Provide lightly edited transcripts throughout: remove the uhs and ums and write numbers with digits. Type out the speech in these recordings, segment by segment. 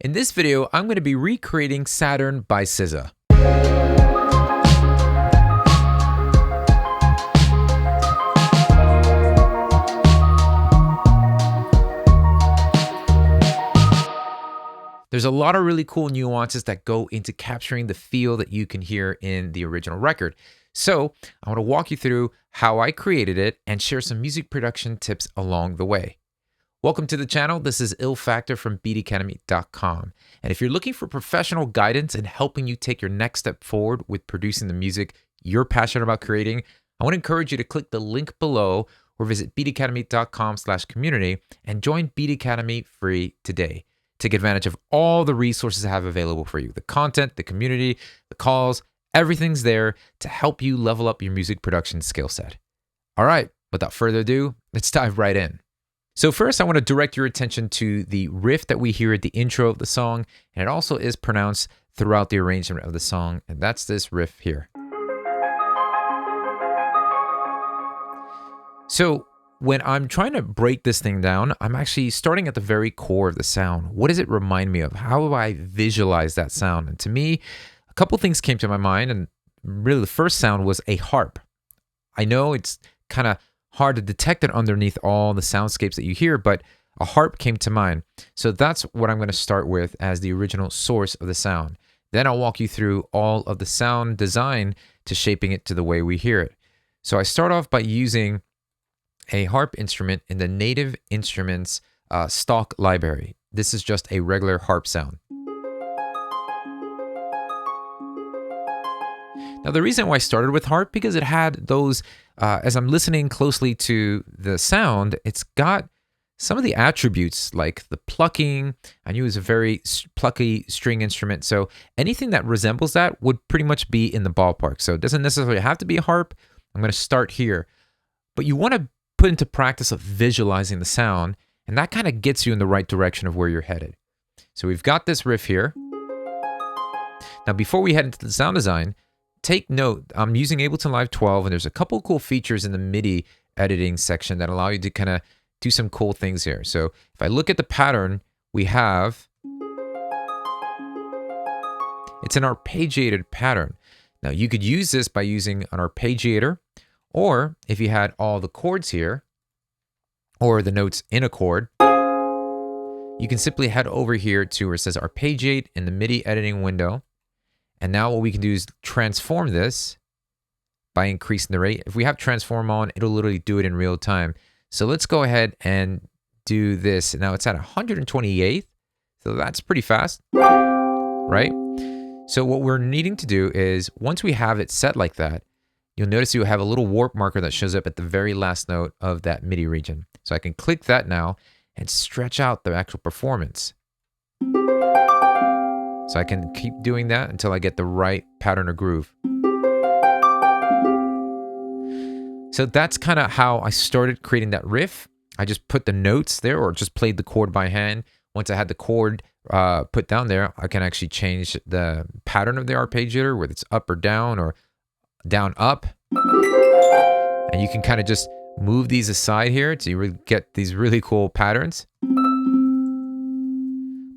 In this video, I'm going to be recreating Saturn by SZA. There's a lot of really cool nuances that go into capturing the feel that you can hear in the original record. So I want to walk you through how I created it and share some music production tips along the way. Welcome to the channel. This is Il Factor from beatacademy.com. And if you're looking for professional guidance and helping you take your next step forward with producing the music you're passionate about creating, I want to encourage you to click the link below or visit beatacademy.com/community and join Beat Academy free today. Take advantage of all the resources I have available for you. The content, the community, the calls, everything's there to help you level up your music production skill set. All right, without further ado, let's dive right in. So first, I want to direct your attention to the riff that we hear at the intro of the song, and it also is pronounced throughout the arrangement of the song, and that's this riff here. So when I'm trying to break this thing down, I'm actually starting at the very core of the sound. What does it remind me of? How do I visualize that sound? And to me, a couple things came to my mind, and really the first sound was a harp. I know it's kind of hard to detect it underneath all the soundscapes that you hear, but a harp came to mind. So that's what I'm going to start with as the original source of the sound. Then I'll walk you through all of the sound design to shaping it to the way we hear it. So I start off by using a harp instrument in the Native Instruments stock library. This is just a regular harp sound. Now, the reason why I started with harp, because it had those, as I'm listening closely to the sound, it's got some of the attributes like the plucking. I knew it was a very plucky string instrument. So anything that resembles that would pretty much be in the ballpark. So it doesn't necessarily have to be a harp. I'm going to start here. But you want to put into practice of visualizing the sound, and that kind of gets you in the right direction of where you're headed. So we've got this riff here. Now, before we head into the sound design, take note, I'm using Ableton Live 12, and there's a couple cool features in the MIDI editing section that allow you to kind of do some cool things here. So if I look at the pattern, we have, it's an arpeggiated pattern. Now, you could use this by using an arpeggiator, or if you had all the chords here, or the notes in a chord, you can simply head over here to where it says arpeggiate in the MIDI editing window. And now what we can do is transform this by increasing the rate. If we have transform on, it'll literally do it in real time. So let's go ahead and do this. Now it's at 128th, so that's pretty fast, right? So what we're needing to do is, once we have it set like that, you'll notice you have a little warp marker that shows up at the very last note of that MIDI region. So I can click that now and stretch out the actual performance. So I can keep doing that until I get the right pattern or groove. So that's kind of how I started creating that riff. I just put the notes there, or just played the chord by hand. Once I had the chord put down there, I can actually change the pattern of the arpeggiator, whether it's up or down, or down up. And you can kind of just move these aside here so you really get these really cool patterns.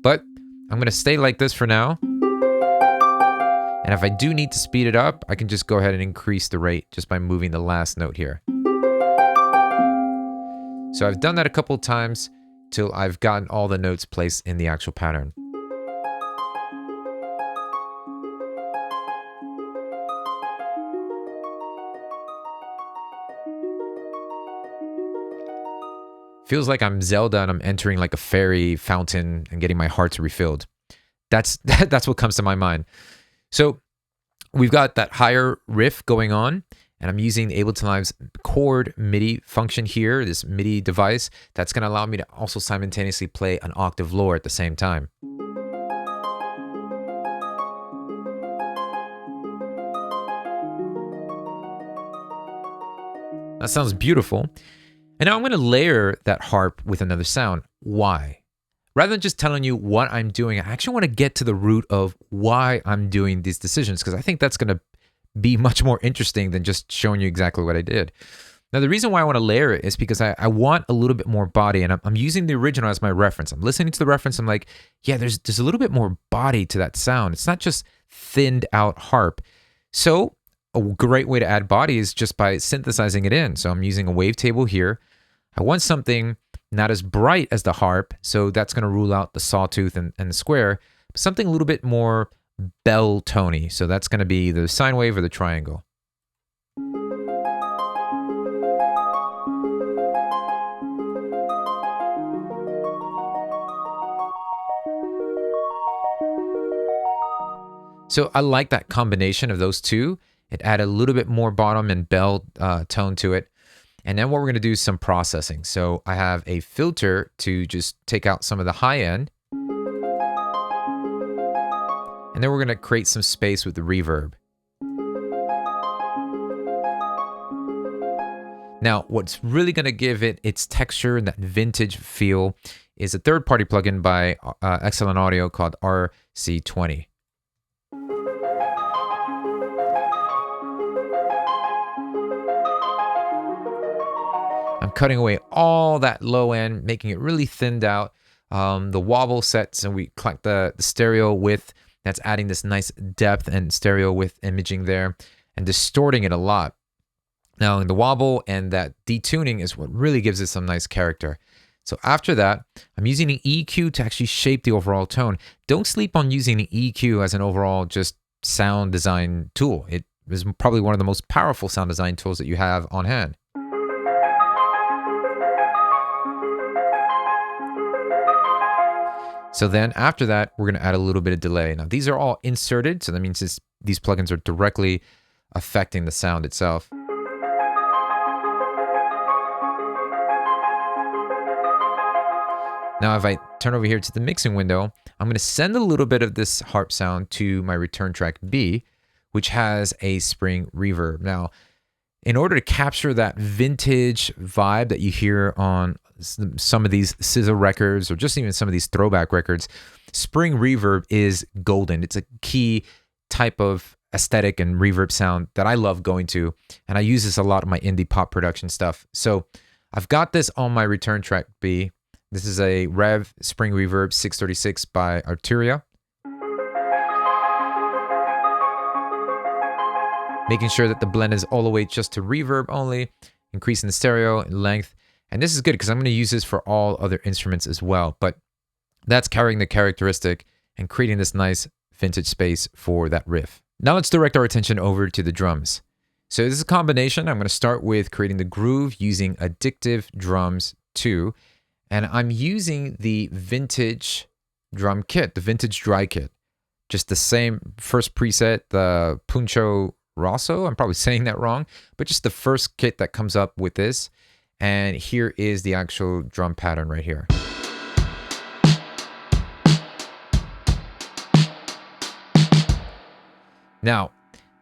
But I'm going to stay like this for now. And if I do need to speed it up, I can just go ahead and increase the rate just by moving the last note here. So I've done that a couple times till I've gotten all the notes placed in the actual pattern. Feels like I'm Zelda and I'm entering like a fairy fountain and getting my hearts refilled. That's what comes to my mind. So we've got that higher riff going on, and I'm using Ableton Live's chord MIDI function here, this MIDI device that's going to allow me to also simultaneously play an octave lower at the same time. That sounds beautiful. And now I'm going to layer that harp with another sound. Why? Rather than just telling you what I'm doing, I actually want to get to the root of why I'm doing these decisions, because I think that's going to be much more interesting than just showing you exactly what I did. Now, the reason why I want to layer it is because I want a little bit more body, and I'm using the original as my reference. I'm listening to the reference. I'm like, yeah, there's a little bit more body to that sound. It's not just thinned out harp. So a great way to add body is just by synthesizing it in. So I'm using a wavetable here. I want something not as bright as the harp, so that's going to rule out the sawtooth and the square, but something a little bit more bell tony. So that's going to be the sine wave or the triangle. So I like that combination of those two. It added a little bit more bottom and bell tone to it. And then what we're going to do is some processing. So I have a filter to just take out some of the high end. And then we're going to create some space with the reverb. Now, what's really going to give it its texture and that vintage feel is a third-party plugin by Excellent Audio called RC20. I'm cutting away all that low end, making it really thinned out. The wobble sets, and we collect the stereo width. That's adding this nice depth and stereo width imaging there and distorting it a lot. Now, in the wobble and that detuning is what really gives it some nice character. So after that, I'm using an EQ to actually shape the overall tone. Don't sleep on using an EQ as an overall just sound design tool. It is probably one of the most powerful sound design tools that you have on hand. So then after that, we're going to add a little bit of delay. Now, these are all inserted, so that means these plugins are directly affecting the sound itself. Now, if I turn over here to the mixing window, I'm going to send a little bit of this harp sound to my return track B, which has a spring reverb. Now, in order to capture that vintage vibe that you hear on some of these SZA records or just even some of these throwback records, spring reverb is golden. It's a key type of aesthetic and reverb sound that I love going to, and I use this a lot in my indie pop production stuff. So I've got this on my return track B. This is a Rev Spring Reverb 636 by Arturia. Making sure that the blend is all the way just to reverb only, increasing the stereo and length. And this is good because I'm going to use this for all other instruments as well. But that's carrying the characteristic and creating this nice vintage space for that riff. Now let's direct our attention over to the drums. So this is a combination. I'm going to start with creating the groove using Addictive Drums 2. And I'm using the vintage drum kit, the vintage dry kit. Just the same first preset, the Puncho Rosso. I'm probably saying that wrong, but just the first kit that comes up with this. And here is the actual drum pattern right here. Now,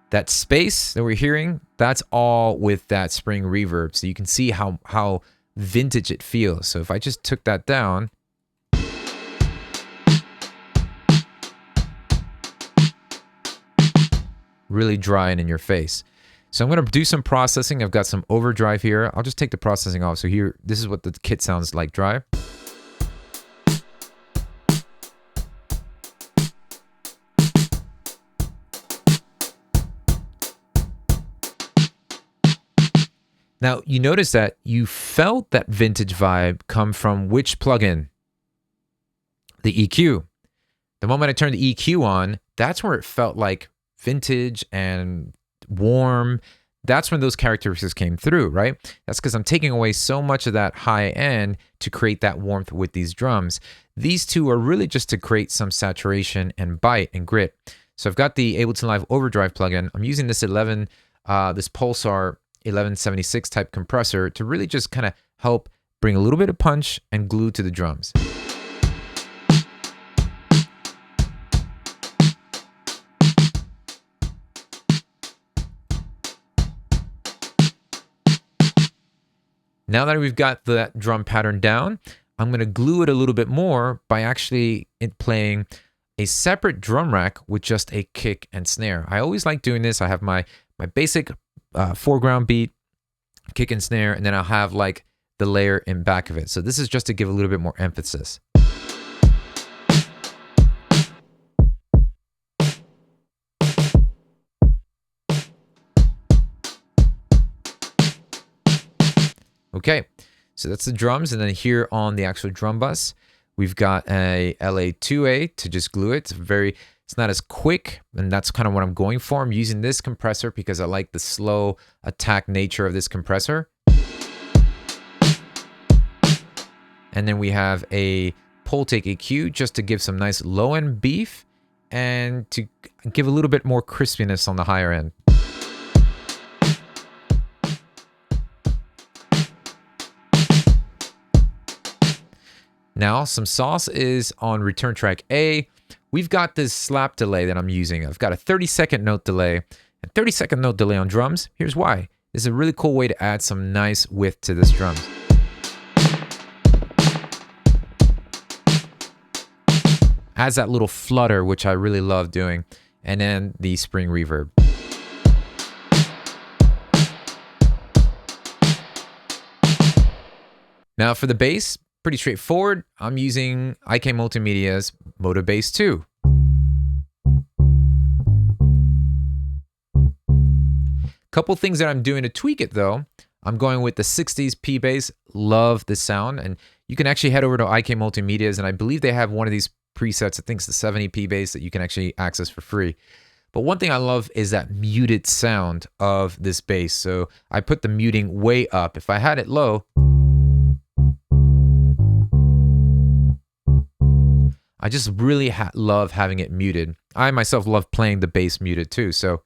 that space that we're hearing, that's all with that spring reverb. So you can see how vintage it feels. So if I just took that down, really dry and in your face. So I'm going to do some processing. I've got some overdrive here. I'll just take the processing off. So here, this is what the kit sounds like dry. Now, you notice that you felt that vintage vibe come from which plugin? The EQ. The moment I turned the EQ on, that's where it felt like vintage and warm. That's when those characteristics came through, right? That's because I'm taking away so much of that high end to create that warmth with these drums. These two are really just to create some saturation and bite and grit. So I've got the Ableton Live Overdrive plugin. I'm using this this Pulsar 1176 type compressor to really just kind of help bring a little bit of punch and glue to the drums. Now that we've got that drum pattern down, I'm going to glue it a little bit more by actually playing a separate drum rack with just a kick and snare. I always like doing this. I have my basic foreground beat, kick and snare, and then I'll have like the layer in back of it. So this is just to give a little bit more emphasis. Okay, so that's the drums, and then here on the actual drum bus, we've got a LA2A to just glue it. It's not as quick, and that's kind of what I'm going for. I'm using this compressor because I like the slow attack nature of this compressor. And then we have a pole take EQ just to give some nice low end beef and to give a little bit more crispiness on the higher end. Now, some sauce is on return track A. We've got this slap delay that I'm using. I've got a 30-second note delay. A 30-second note delay on drums. Here's why. This is a really cool way to add some nice width to this drum. Adds that little flutter, which I really love doing. And then the spring reverb. Now for the bass, pretty straightforward. I'm using IK Multimedia's Moto Bass 2. Couple things that I'm doing to tweak it though. I'm going with the 60s P bass. Love the sound. And you can actually head over to IK Multimedia's, and I believe they have one of these presets. I think it's the 70 P bass that you can actually access for free. But one thing I love is that muted sound of this bass. So I put the muting way up. If I had it low, I just really love having it muted. I myself love playing the bass muted too. So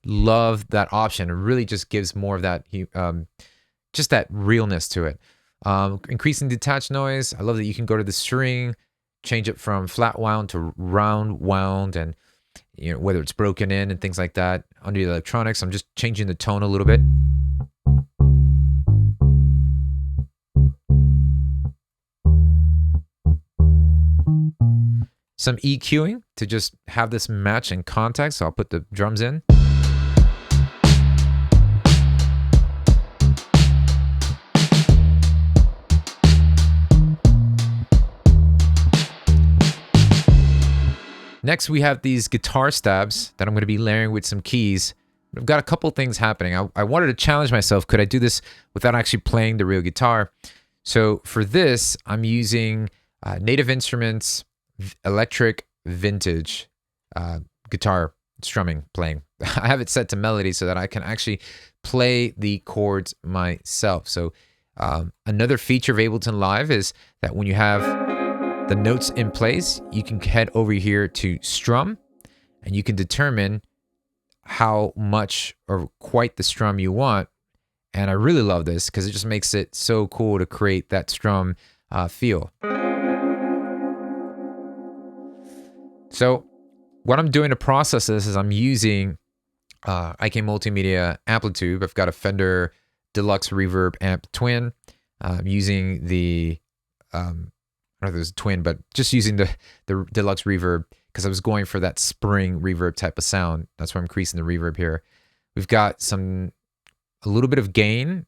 love that option. It really just gives more of that, just that realness to it. Increasing detached noise. I love that you can go to the string, change it from flat wound to round wound, and whether it's broken in and things like that. Under the electronics, I'm just changing the tone a little bit. Some EQing to just have this match in context. So I'll put the drums in. Next, we have these guitar stabs that I'm going to be layering with some keys. I've got a couple things happening. I wanted to challenge myself. Could I do this without actually playing the real guitar? So for this, I'm using Native Instruments electric vintage guitar strumming playing. I have it set to melody so that I can actually play the chords myself. So another feature of Ableton Live is that when you have the notes in place, you can head over here to strum, and you can determine how much or quite the strum you want. And I really love this because it just makes it so cool to create that strum feel. So what I'm doing to process this is I'm using IK Multimedia Amplitude. I've got a Fender Deluxe Reverb Amp Twin. I'm using the I don't know if it was a twin, but just using the Deluxe Reverb because I was going for that spring reverb type of sound. That's why I'm increasing the reverb here. We've got a little bit of gain,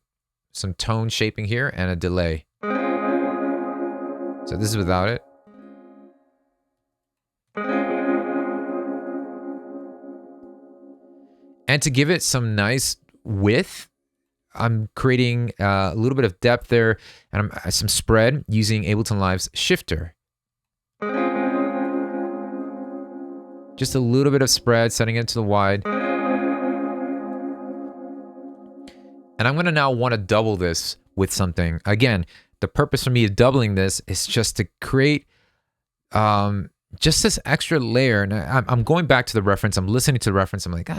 some tone shaping here, and a delay. So this is without it. And to give it some nice width, I'm creating a little bit of depth there and some spread using Ableton Live's shifter. Just a little bit of spread, setting it to the wide. And I'm going to now want to double this with something. Again, the purpose for me of doubling this is just to create just this extra layer. And I'm going back to the reference. I'm listening to the reference. I'm like,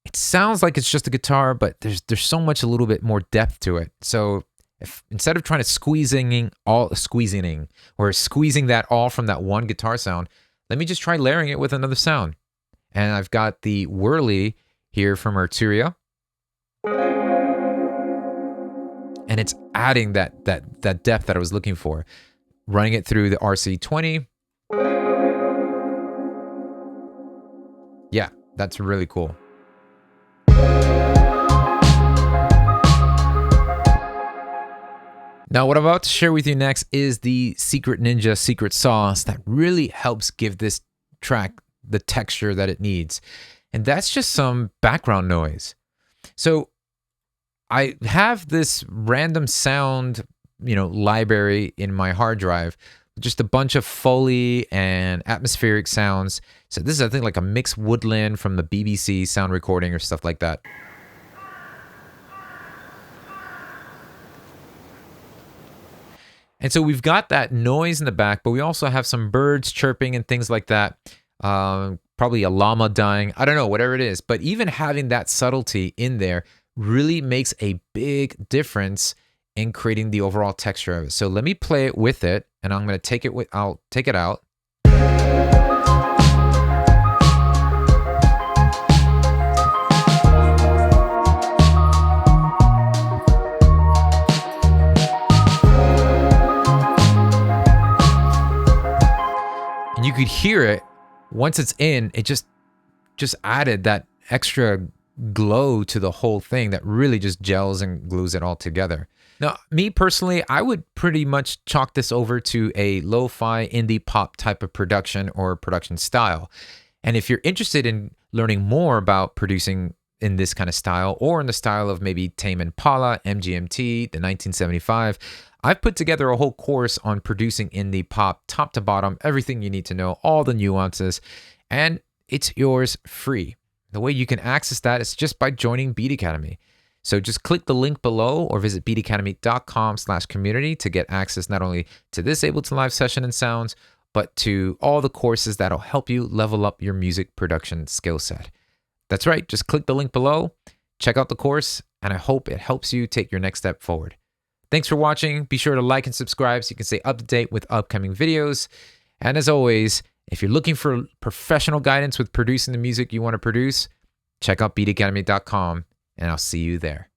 it sounds like it's just a guitar, but there's so much a little bit more depth to it. So if instead of trying to squeezing that all from that one guitar sound, let me just try layering it with another sound. And I've got the whirly here from Arturia. And it's adding that depth that I was looking for. Running it through the RC20. Yeah, That's really cool. Now, what I'm about to share with you next is the secret ninja secret sauce that really helps give this track the texture that it needs. And that's just some background noise. So I have this random sound, library in my hard drive, just a bunch of Foley and atmospheric sounds. So this is, I think, like a mixed woodland from the BBC sound recording or stuff like that. And so we've got that noise in the back, but we also have some birds chirping and things like that. Probably a llama dying. I don't know, whatever it is. But even having that subtlety in there really makes a big difference in creating the overall texture of it. So let me play it with it, and I'm going to take it I'll take it out. And you could hear it once it's in, it just added that extra glow to the whole thing that really just gels and glues it all together. Now, me personally, I would pretty much chalk this over to a lo-fi indie pop type of production or production style. And if you're interested in learning more about producing in this kind of style, or in the style of maybe Tame Impala, MGMT, the 1975, I've put together a whole course on producing indie pop, top to bottom, everything you need to know, all the nuances, and it's yours free. The way you can access that is just by joining Beat Academy. So just click the link below or visit beatacademy.com/community to get access not only to this Ableton Live session and sounds, but to all the courses that'll help you level up your music production skill set. That's right, just click the link below, check out the course, and I hope it helps you take your next step forward. Thanks for watching. Be sure to like and subscribe so you can stay up to date with upcoming videos. And as always, if you're looking for professional guidance with producing the music you want to produce, check out beatacademy.com, and I'll see you there.